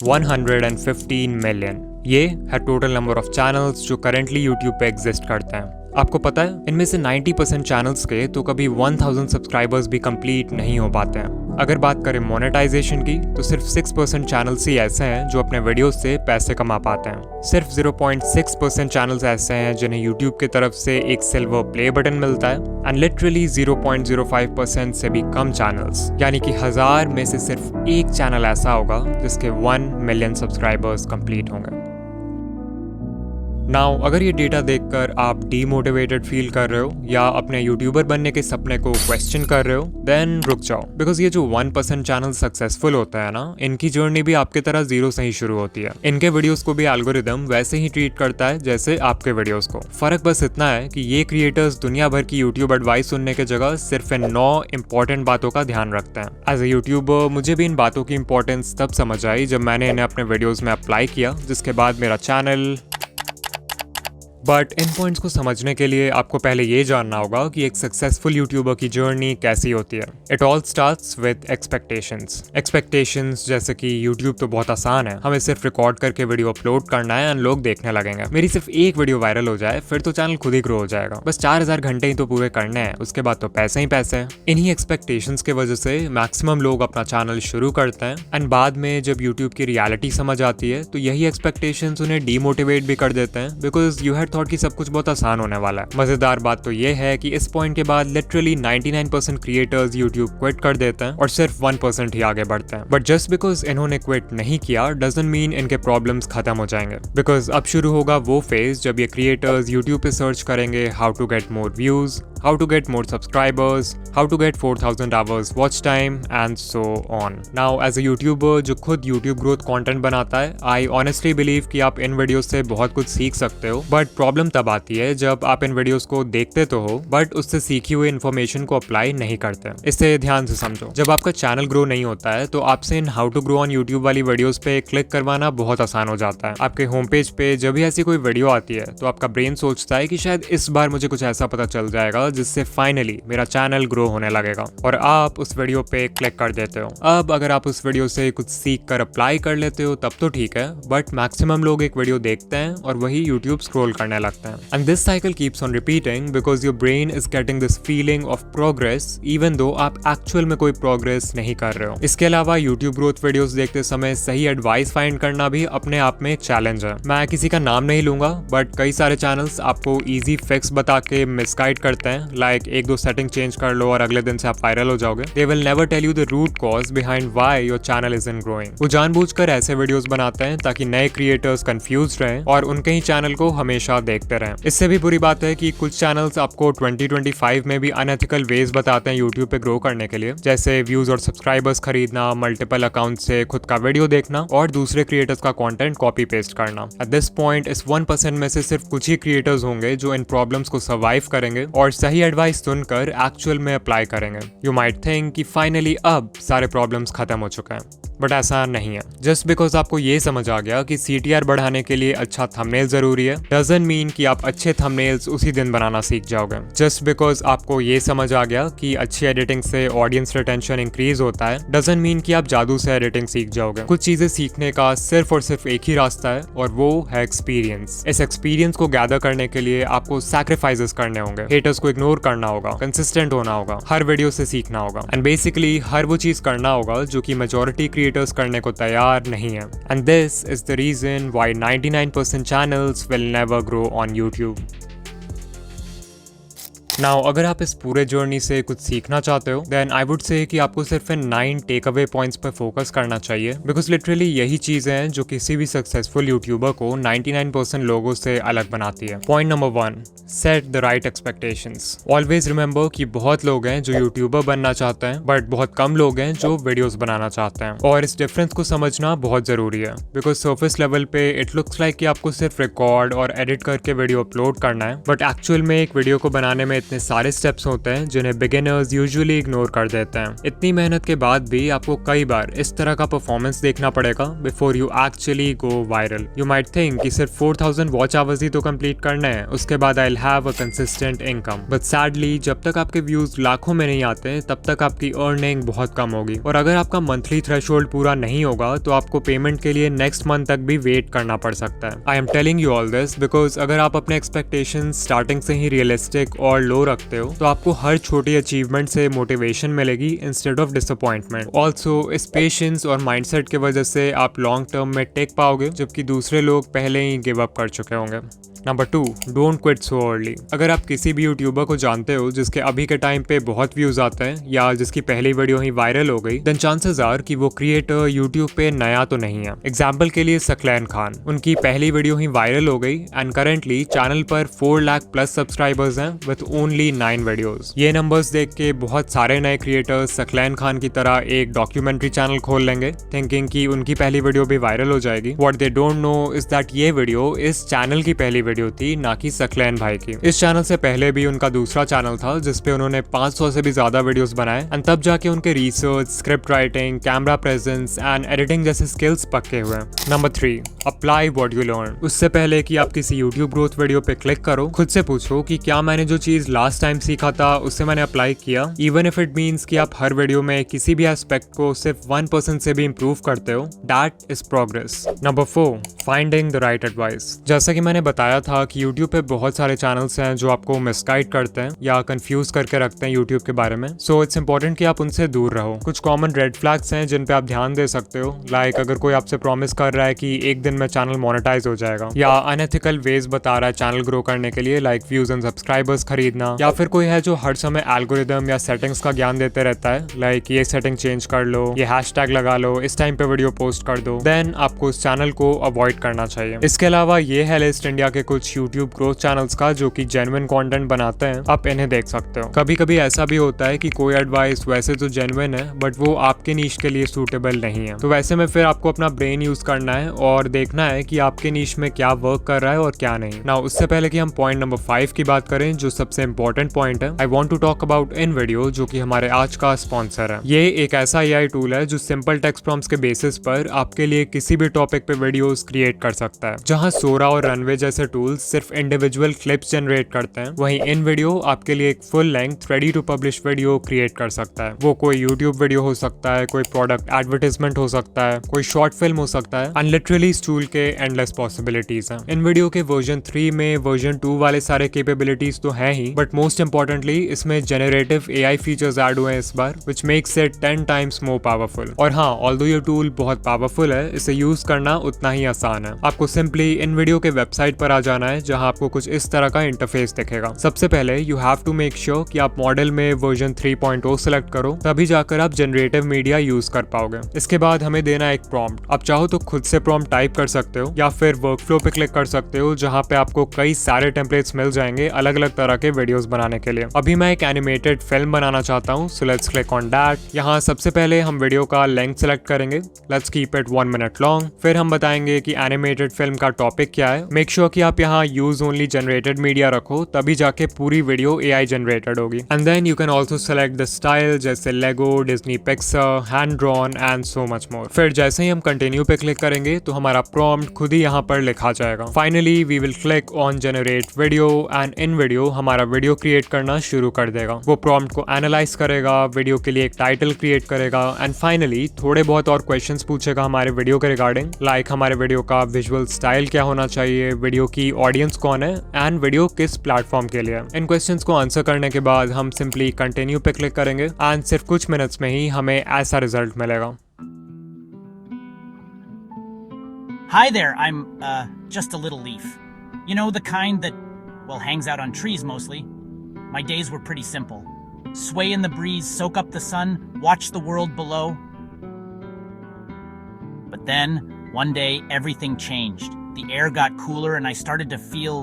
115 million. ये है total number of channels जो करेंटली यूट्यूब पे एग्जिस्ट करते हैं। आपको पता है इनमें से 90% चैनल्स के तो कभी 1000 सब्सक्राइबर्स भी कंप्लीट नहीं हो पाते हैं। अगर बात करें मोनेटाइजेशन की तो सिर्फ 6% चैनल्स ही ऐसे हैं जो अपने वीडियोस से पैसे कमा पाते हैं। सिर्फ 0.6% चैनल्स ऐसे हैं जिन्हें यूट्यूब की तरफ से एक सिल्वर प्ले बटन मिलता है एंड लिटरली 0.05% से भी कम चैनल्स, यानी कि 1000 में से सिर्फ एक चैनल ऐसा होगा जिसके 1 मिलियन सब्सक्राइबर्स कंप्लीट होंगे। नाउ अगर ये डेटा देखकर आप डीमोटिवेटेड फील कर रहे हो या अपने यूट्यूबर बनने के सपने को क्वेश्चन कर रहे हो, देन रुक जाओ, बिकॉज ये जो 1% चैनल सक्सेसफुल होता है ना, इनकी जर्नी भी आपकी तरह जीरो से ही शुरू होती है। इनके वीडियोस को भी एल्गोरिदम वैसे ही ट्रीट करता है जैसे आपके वीडियोस को। फर्क बस इतना है कि ये क्रिएटर्स दुनिया भर की यूट्यूब एडवाइस सुनने की जगह सिर्फ इन 9 इंपॉर्टेंट बातों का ध्यान रखते हैं। एज ए यूट्यूबर मुझे भी इन बातों की इंपॉर्टेंस तब समझ आई जब मैंने इन्हें अपने वीडियोज में अप्लाई किया, जिसके बाद मेरा चैनल। बट इन पॉइंट्स को समझने के लिए आपको पहले ये जानना होगा कि एक सक्सेसफुल यूट्यूबर की जर्नी कैसी होती है। It all starts with expectations जैसे कि यूट्यूब तो बहुत आसान है, हमें सिर्फ रिकॉर्ड करके वीडियो अपलोड करना है एंड लोग देखने लगेंगे। मेरी सिर्फ एक वीडियो वायरल हो जाए फिर तो चैनल खुद ही ग्रो हो जाएगा। बस 4000 घंटे ही तो पूरे करने हैं, उसके बाद तो पैसे ही पैसे हैं। इन्हीं एक्सपेक्टेशंस की वजह से मैक्सिमम लोग अपना चैनल शुरू करते हैं एंड बाद में जब यूट्यूब की रियलिटी समझ आती है तो यही एक्सपेक्टेशंस उन्हें डीमोटिवेट भी कर देते हैं, बिकॉज यू हैड थॉट कि सब कुछ बहुत आसान होने वाला है। मजेदार बात तो ये है कि इस पॉइंट के बाद लिटरली 99% क्रिएटर्स यूट्यूब क्विट कर देते हैं और सिर्फ 1% ही आगे बढ़ते हैं। बट जस्ट बिकॉज इन्होंने क्विट नहीं किया डजंट मीन इनके प्रॉब्लम्स खत्म हो जाएंगे, बिकॉज अब शुरू होगा वो फेज जब ये क्रिएटर्स यूट्यूब पे सर्च करेंगे how to get more views, how to get more subscribers, how to get 4000 hours watch time and so on. Now as a YouTuber जो खुद यूट्यूब ग्रोथ कंटेंट बनाता है, आई ऑनेस्टली बिलीव कि आप इन videos से बहुत कुछ सीख सकते हो। बट प्रॉब्लम तब आती है जब आप इन वीडियोस को देखते तो हो बट उससे सीखी हुई इन्फॉर्मेशन को अप्लाई नहीं करते। इसे ध्यान से समझो, जब आपका चैनल ग्रो नहीं होता है तो आपसे इन how to grow on YouTube वाली वीडियोस पे क्लिक करवाना बहुत आसान हो जाता है। आपके होम पेज पे जब भी ऐसी कोई वीडियो आती है तो आपका ब्रेन सोचता है कि शायद इस बार मुझे कुछ ऐसा पता चल जाएगा जिससे फाइनली मेरा चैनल ग्रो होने लगेगा, और आप उस वीडियो पे क्लिक कर देते हो। अब अगर आप उस वीडियो से कुछ सीख कर अप्लाई कर लेते हो तब तो ठीक है, बट मैक्सिमम लोग एक वीडियो देखते हैं और वही यूट्यूब स्क्रॉल करने लगते हैं and this cycle keeps on repeating because your brain is getting this feeling of progress even though आप एक्चुअल में कोई प्रोग्रेस नहीं कर रहे हो। इसके अलावा यूट्यूब ग्रोथ वीडियोस देखते समय सही एडवाइस फाइंड करना भी अपने आप में एक चैलेंज है। मैं किसी का नाम नहीं लूंगा बट कई सारे चैनल्स आपको इजी फिक्स बता के मिसगाइड करते हैं, लाइक 1-2 सेटिंग चेंज कर लो और अगले दिन से आप वायरल हो जाओगे। They will never tell you the root cause behind why your channel is in growing. वो जानबूझकर ऐसे वीडियोस बनाते हैं ताकि नए क्रिएटर्स कंफ्यूज रहें और उनके ही चैनल को हमेशा देखते रहें। इससे भी बुरी बात है कि कुछ चैनल्स आपको 2025 में भी अनएथिकल वेज बताते हैं यूट्यूब पे ग्रो करने के लिए, जैसे व्यूज और सब्सक्राइबर्स खरीदना, मल्टीपल अकाउंट से खुद का वीडियो देखना और दूसरे क्रिएटर्स का कंटेंट कॉपी पेस्ट करना। एट दिस पॉइंट इस 1% में से सिर्फ कुछ ही क्रिएटर्स होंगे जो इन प्रॉब्लम्स को सर्वाइव करेंगे और सही एडवाइस सुनकर एक्चुअल में अप्लाई करेंगे। यू माइट थिंक कि फाइनली अब सारे प्रॉब्लम्स खत्म हो चुके हैं, बट ऐसा नहीं है। जस्ट बिकॉज आपको ये समझ आ गया कि CTR बढ़ाने के लिए अच्छा थंबनेल जरूरी है डजंट मीन कि आप अच्छे थंबनेल्स उसी दिन बनाना सीख जाओगे। जस्ट बिकॉज आपको ये समझ आ गया कि अच्छी एडिटिंग से ऑडियंस रिटेंशन इंक्रीज होता है डजंट मीन कि आप जादू से एडिटिंग सीख जाओगे। कुछ चीजें सीखने का सिर्फ और सिर्फ एक ही रास्ता है और वो है एक्सपीरियंस। इस एक्सपीरियंस को गैदर करने के लिए आपको सैक्रिफाइसेस करने होंगे, हेटर्स को इग्नोर करना होगा, कंसिस्टेंट होना होगा, हर वीडियो से सीखना होगा एंड बेसिकली हर वो चीज करना होगा जो कि मेजॉरिटी क्रिएटर्स करने को तैयार नहीं है। And this is the reason why 99% channels will never grow on YouTube. Now अगर आप इस पूरे जर्नी से कुछ सीखना चाहते हो देन आई वुड से कि आपको सिर्फ इन 9 टेक अवे पॉइंट्स पर फोकस करना चाहिए, बिकॉज लिटरली यही चीजें हैं जो किसी भी सक्सेसफुल यूट्यूबर को 99% लोगों से अलग बनाती है। Point number 1, set the right expectations. Always remember कि बहुत लोग हैं जो यूट्यूबर बनना चाहते हैं बट बहुत कम लोग हैं जो वीडियोस बनाना चाहते हैं, और इस डिफरेंस को समझना बहुत जरूरी है। बिकॉज सर्फेस लेवल पे इट लुक्स लाइक कि आपको सिर्फ रिकॉर्ड और एडिट करके वीडियो अपलोड करना है, बट एक्चुअल में एक वीडियो को बनाने में इतने सारे स्टेप्स होते हैं जिन्हें बिगिनर्स यूजुअली इग्नोर कर देते हैं। इतनी मेहनत के बाद भी आपको कई बार इस तरह का परफॉर्मेंस देखना पड़ेगा before you actually go viral. You might think कि सिर्फ 4000 वॉच आवर्स ही तो कंप्लीट करना है, उसके बाद I will have a consistent income. But sadly जब तक आपके व्यूज लाखों में नहीं आते तब तक आपकी अर्निंग बहुत कम होगी, और अगर आपका मंथली थ्रेशोल्ड पूरा नहीं होगा तो आपको पेमेंट के लिए नेक्स्ट मंथ तक भी वेट करना पड़ सकता है। I am telling you all this because अगर आप अपने एक्सपेक्टेशन स्टार्टिंग से ही रियलिस्टिक और लो रखते हो तो आपको हर छोटी अचीवमेंट से मोटिवेशन मिलेगी इंस्टेड ऑफ डिसअपॉइंटमेंट। ऑल्सो इस पेशेंस और माइंडसेट की वजह से आप लॉन्ग टर्म में टेक पाओगे, जबकि दूसरे लोग पहले ही गिव अप कर चुके होंगे। Number 2, don't quit so early. अगर आप किसी भी यूट्यूबर को जानते हो जिसके अभी के टाइम पे बहुत व्यूज आते हैं या जिसकी पहली वीडियो ही वायरल हो गई, देन चांसेस आर कि वो क्रिएटर यूट्यूब पे नया तो नहीं है। एग्जाम्पल के लिए सकलैन खान, उनकी पहली वीडियो ही वायरल हो गई एंड करेंटली चैनल पर 4 लाख प्लस सब्सक्राइबर्स हैं विद ओनली 9 वीडियोस। ये नंबर्स देख के बहुत सारे नए क्रिएटर्स सकलैन खान की तरह एक डॉक्यूमेंट्री चैनल खोल लेंगे थिंकिंग कि उनकी पहली वीडियो भी वायरल हो जाएगी। What they don't know is that ये वीडियो इस चैनल की पहली वीडियो थी, ना कि सकलैन भाई की। इस चैनल से पहले भी उनका दूसरा चैनल था जिसपे उन्होंने 500 से भी ज्यादा वीडियोस बनाए एंड तब जाके उनके research, script writing, camera presence and editing जैसे स्किल्स पक्के हुए। Number 3, apply what you learn. उससे पहले कि आप किसी यूट्यूब ग्रोथ वीडियो पे क्लिक करो, खुद से पूछो कि क्या मैंने जो चीज लास्ट टाइम सीखा था उससे मैंने अप्लाई किया, इवन इफ इट मीन्स कि आप हर वीडियो में किसी भी एस्पेक्ट को सिर्फ 1% से भी इंप्रूव करते हो, that is progress. Number 4, finding the right advice. जैसा कि मैंने बताया था कि यूट्यूब पे बहुत सारे चैनल्स हैं जो आपको मिसगाइड करते हैं या कंफ्यूज करके रखते हैं यूट्यूब के बारे में, सो इट्स इंपॉर्टेंट कि आप उनसे दूर रहो। कुछ कॉमन रेड फ्लैग्स हैं जिन पे आप ध्यान दे सकते हो, लाइक अगर कोई आपसे प्रॉमिस कर रहा है कि एक दिन में चैनल मोनेटाइज हो जाएगा, या अनएथिकल वेज बता रहा है चैनल ग्रो करने के लिए लाइक व्यूज एंड सब्सक्राइबर्स खरीदना, या फिर कोई है जो हर समय एल्गोरिदम या सेटिंग्स का ज्ञान देते रहता है लाइक ये सेटिंग चेंज कर लो, ये हैशटैग लगा लो, इस टाइम पे वीडियो पोस्ट कर दो, देन आपको उस चैनल को अवॉइड करना चाहिए। इसके अलावा ये है लिस्ट इंडिया के कुछ यूट्यूब ग्रोथ चैनल्स का जो कि जेन्युइन कंटेंट बनाते हैं, आप इन्हें देख सकते हो। कभी कभी ऐसा भी होता है कि कोई एडवाइस वैसे तो जेन्युइन है बट वो आपके नीश के लिए सूटेबल नहीं है, तो वैसे में फिर आपको अपना ब्रेन यूज करना है और देखना है कि आपके नीश में क्या वर्क कर रहा है और क्या नहीं। नाउ उससे पहले कि हम पॉइंट नंबर 5 की बात करें जो सबसे इंपॉर्टेंट पॉइंट है, I want to talk about in video जो कि हमारे आज का स्पॉन्सर है। ये एक ऐसा एआई टूल है जो सिंपल टेक्स्ट प्रॉम्प्ट्स के बेसिस पर आपके लिए किसी भी टॉपिक पे वीडियोस क्रिएट कर सकता है। जहां सोरा और रनवे जैसे टूल्स सिर्फ इंडिविजुअल क्लिप्स जनरेट करते हैं, वहीं इन वीडियो आपके लिए एक full length ready to publish video create कर सकता है। वो कोई यूट्यूब वीडियो हो सकता है, कोई प्रोडक्ट एडवर्टाइजमेंट हो सकता है, कोई शॉर्ट फिल्म हो सकता है, एंड लिटरली इस टूल के एंडलेस पॉसिबिलिटीज हैं। इन वीडियो के वर्जन 3 में वर्जन 2 वाले सारे कैपेबिलिटीज तो हैं ही, बट मोस्ट इंपॉर्टेंटली इसमें जेनरेटिव एआई फीचर्स ऐड हुए हैं इस बार, which makes it 10 times more powerful. और हाँ, ऑल्दो ये टूल बहुत पावरफुल है, इसे यूज करना उतना ही आसान है। आपको सिंपली इन वीडियो के वेबसाइट पर आ जाना है जहां आपको कुछ इस तरह का इंटरफेस दिखेगा। सबसे पहले you have to make sure कि आप मॉडल में वर्जन 3.0 सेलेक्ट करो, तभी जाकर आप जनरेटिव मीडिया यूज कर पाओगे। इसके बाद हमें देना है एक प्रॉम्प्ट। आप चाहो तो खुद से प्रॉम्प्ट टाइप कर सकते हो या फिर वर्कफ्लो पे क्लिक कर सकते हो जहां पे आपको कई सारे टेम्पलेट्स मिल जाएंगे अलग अलग तरह के वीडियोस बनाने के लिए। अभी मैं एक एनिमेटेड फिल्म बनाना चाहता हूं, so let's click on that. यहाँ सबसे पहले हम वीडियो का लेंथ सेलेक्ट करेंगे, let's keep it 1 minute long. फिर हम बताएंगे कि एनिमेटेड फिल्म का टॉपिक क्या है। मेक श्योर कि आप यहाँ यूज ओनली जनरेटेड मीडिया रखो, तभी जाके पूरी वीडियो एआई जनरेटेड होगी। And then you can also select the style जैसे Lego, Disney Pixar, hand drawn and so much more. फिर जैसे ही हम कंटिन्यू पे क्लिक करेंगे तो हमारा प्रॉम्प्ट खुद ही यहाँ पर लिखा जाएगा। Finally we will click on generate video and in video हमारा वीडियो क्रिएट करना शुरू कर देगा। वो प्रॉम्प्ट को एनालाइज करेगा, वीडियो के लिए एक टाइटल क्रिएट करेगा एंड फाइनली थोड़े बहुत और क्वेश्चंस पूछेगा हमारे वीडियो के रिगार्डिंग, लाइक हमारे वीडियो का विजुअल स्टाइल क्या होना चाहिए, वीडियो की ऑडियंस कौन है एंड वीडियो किस प्लेटफॉर्म के लिए। इन क्वेश्चंस को आंसर करने के बाद हम सिंपली कंटिन्यू पे क्लिक करेंगे एंड सिर्फ कुछ मिनट्स में ही हमें ऐसा रिजल्ट मिलेगा। Hi there, I'm, just a little leaf. You know, the kind that, well, hangs out on trees mostly. My days were pretty simple. Sway in the breeze, soak up the sun, watch the world below. But then, one day, everything changed. The air got cooler and I started to feel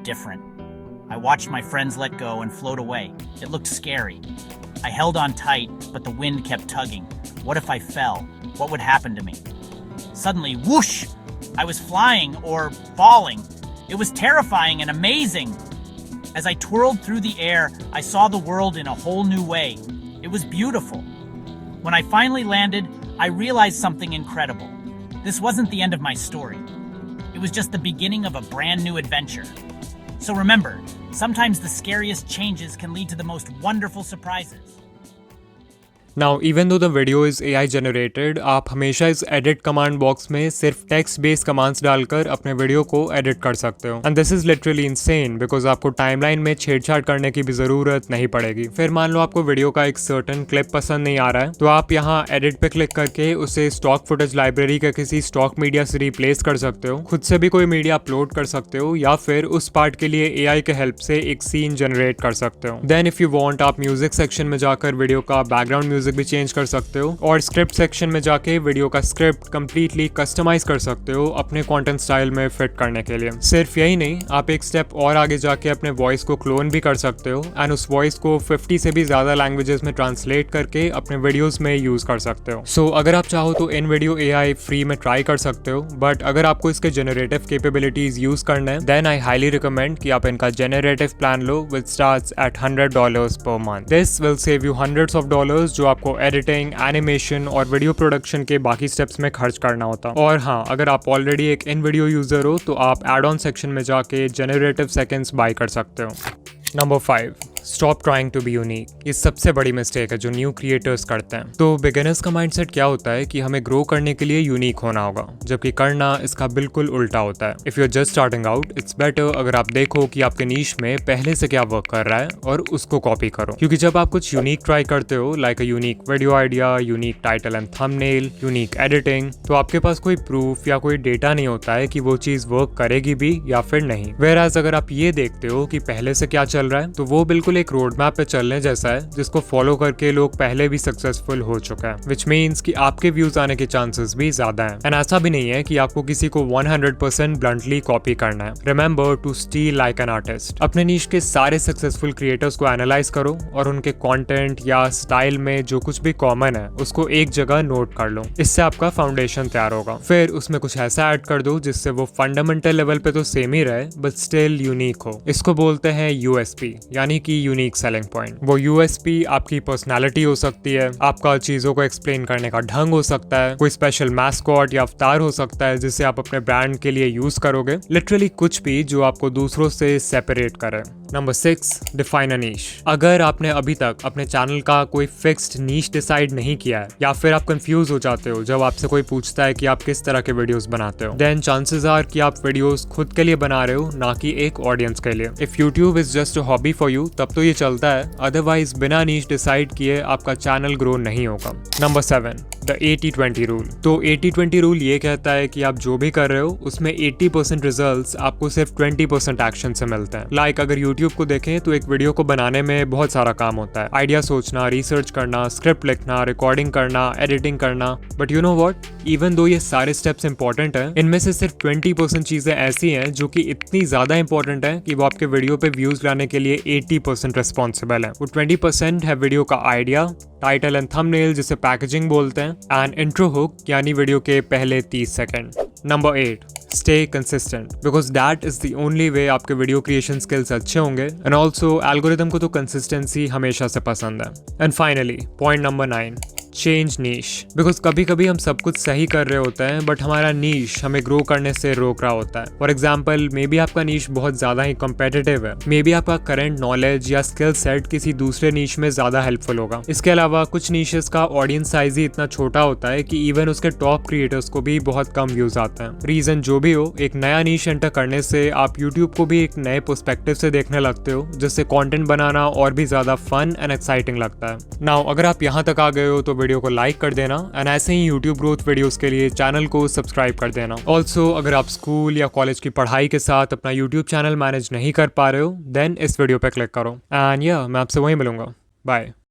different. I watched my friends let go and float away. It looked scary. I held on tight, but the wind kept tugging. What if I fell? What would happen to me? Suddenly, whoosh! I was flying or falling. It was terrifying and amazing. As I twirled through the air, I saw the world in a whole new way. It was beautiful. When I finally landed, I realized something incredible. This wasn't the end of my story. It was just the beginning of a brand new adventure. So remember, sometimes the scariest changes can lead to the most wonderful surprises. Now, even though the video is AI generated, आप हमेशा इस edit command box में सिर्फ text based commands डालकर अपने video को edit कर सकते हो. And this is literally insane because आपको timeline में छेड़छाड़ करने की भी जरूरत नहीं पड़ेगी. फिर मान लो आपको वीडियो का एक certain clip पसंद नहीं आ रहा है, तो आप यहाँ edit पे क्लिक करके उसे stock footage library के किसी stock media से replace कर सकते हो, खुद से भी कोई मीडिया अपलोड कर सकते हो, या फिर उस पार्ट के लिए AI के हेल्प से एक सीन जनरेट कर सकते हो. Then if you want, आप म्यूजिक सेक्शन में जाकर वीडियो का बैकग्राउंड म्यूजिक भी चेंज कर सकते हो, और स्क्रिप्ट सेक्शन में जाके वीडियो का स्क्रिप्ट कंप्लीटली कस्टमाइज कर सकते हो अपने कंटेंट स्टाइल में फिट करने के लिए. सिर्फ यही नहीं, आप एक स्टेप और आगे जाके अपने वॉइस को क्लोन भी कर सकते हो एंड उस वॉइस को 50 से भी ज्यादा लैंग्वेजेस में ट्रांसलेट करके अपने वीडियोस में यूज कर सकते हो. सो अगर आप चाहो तो इन वीडियो AI फ्री में ट्राई कर सकते हो, बट अगर आपको इसके जेनरेटिव कैपेबिलिटीज यूज करना है, देन आई हाईली रिकमेंड कि आप इनका generative plan low which starts at $100 per month. This will save you hundreds of dollars जो आपको एडिटिंग, एनिमेशन और वीडियो प्रोडक्शन के बाकी स्टेप्स में खर्च करना होता. और हाँ, अगर आप ऑलरेडी एक इन वीडियो यूजर हो तो आप एड ऑन सेक्शन में जाके जेनरेटिव सेकेंड्स बाय कर सकते हो. Number 5, stop trying to be unique. ये सबसे बड़ी मिस्टेक है जो न्यू क्रिएटर्स करते हैं. तो बिगिनर्स का माइंडसेट क्या होता है कि हमें ग्रो करने के लिए यूनिक होना होगा, जबकि करना इसका बिल्कुल उल्टा होता है. If you are just starting out, it's better अगर आप देखो कि आपके नीश में पहले से क्या वर्क कर रहा है और उसको कॉपी करो. क्योंकि जब आप कुछ यूनिक ट्राई करते हो, like a unique video idea, unique title and thumbnail, unique editing, तो आपके पास कोई प्रूफ या कोई डेटा नहीं होता है कि वो चीज वर्क करेगी भी या फिर नहीं. Whereas अगर आप ये देखते हो कि पहले से क्या चल रहा है, तो वो बिल्कुल एक रोड मैप पे चलने जैसा है जिसको फॉलो करके लोग पहले भी सक्सेसफुल हो चुका है, विच मीन्स कि आपके व्यूज आने के चांसेस भी ज्यादा हैं. एंड ऐसा भी नहीं है कि आपको किसी को 100% ब्लंटली कॉपी करना है. Remember to steal like an artist. अपने नीश के सारे सक्सेसफुल क्रिएटर्स को एनालाइज करो और उनके कंटेंट या स्टाइल में जो कुछ भी कॉमन है उसको एक जगह नोट कर लो. इससे आपका फाउंडेशन तैयार होगा. फिर उसमें कुछ ऐसा ऐड कर दो जिससे वो फंडामेंटल लेवल पे तो सेम ही रहे बट स्टिल यूनिक हो. इसको बोलते हैं USP, यानी कि यूनिक सेलिंग पॉइंट. वो USP आपकी पर्सनालिटी हो सकती है, आपका चीजों को एक्सप्लेन करने का ढंग हो सकता है, कोई स्पेशल मैस्कॉट या अवतार हो सकता है जिसे आप अपने ब्रांड के लिए यूज करोगे. लिटरली कुछ भी जो आपको दूसरों से सेपरेट करे. नंबर 6, डिफाइन अ नीश. अगर आपने अभी तक अपने चैनल का कोई फिक्स्ड नीश डिसाइड नहीं किया है, या फिर आप कंफ्यूज हो जाते हो जब आपसे कोई पूछता है कि आप किस तरह के वीडियोस बनाते हो, देन चांसेस आर कि आप वीडियोस खुद के लिए बना रहे हो, ना कि एक ऑडियंस के लिए. If YouTube is just a hobby for you, तब तो ये चलता है, अदरवाइज बिना नीश डिसाइड किए आपका चैनल ग्रो नहीं होगा. Number 7, the 80-20 rule. तो 80-20 रूल ये कहता है कि आप जो भी कर रहे हो उसमें 80% रिजल्ट्स आपको सिर्फ 20% एक्शन से मिलते हैं. लाइक अगर यूट्यूब को देखें तो एक वीडियो को बनाने में बहुत सारा काम होता है. आइडिया सोचना, रिसर्च करना, स्क्रिप्ट लिखना, रिकॉर्डिंग करना, एडिटिंग करना. But you know what, even though ये सारे स्टेप्स इंपॉर्टेंट हैं, इनमें से सिर्फ 20% चीजें ऐसी हैं जो कि इतनी ज्यादा इंपॉर्टेंट है कि वो आपके वीडियो पे व्यूज लाने के लिए 80% रिस्पॉन्सिबल है. वो 20% है वीडियो का आइडिया, टाइटल एंड थंबनेल जिसे पैकेजिंग बोलते हैं, एंड इंट्रो हुक यानी वीडियो के पहले 30 second. Number 8, stay consistent, because that is the only way आपके वीडियो क्रिएशन स्किल्स अच्छे होंगे. एंड ऑल्सो एल्गोरिथम को तो कंसिस्टेंसी हमेशा से पसंद है. And finally point number 9, change niche. Because कभी कभी हम सब कुछ सही कर रहे होते हैं बट हमारा नीश हमें ग्रो करने से रोक रहा होता है. फॉर एग्जाम्पल, मे बी आपका नीश बहुत ज्यादा ही कॉम्पिटिटिव है, मे बी आपका करंट नॉलेज या स्किल सेट किसी दूसरे नीश में ज्यादा हेल्पफुल होगा. इसके अलावा कुछ नीशेस का ऑडियंस साइज ही इतना छोटा होता है कि इवन उसके टॉप क्रिएटर्स को भी बहुत कम व्यूज आते हैं. रीजन जो भी हो, एक नया नीश एंटर करने से आप यूट्यूब को भी एक नए पर्सपेक्टिव से देखने लगते हो, जिससे कंटेंट बनाना और भी ज्यादा फन एंड एक्साइटिंग लगता है. नाउ अगर आप यहाँ तक आ गए हो तो वीडियो को लाइक कर देना, एंड ऐसे ही यूट्यूब ग्रोथ वीडियोस के लिए चैनल को सब्सक्राइब कर देना. ऑल्सो अगर आप स्कूल या कॉलेज की पढ़ाई के साथ अपना यूट्यूब चैनल मैनेज नहीं कर पा रहे हो, देन इस वीडियो पे क्लिक करो. एंड या मैं आपसे वहीं मिलूंगा. बाय.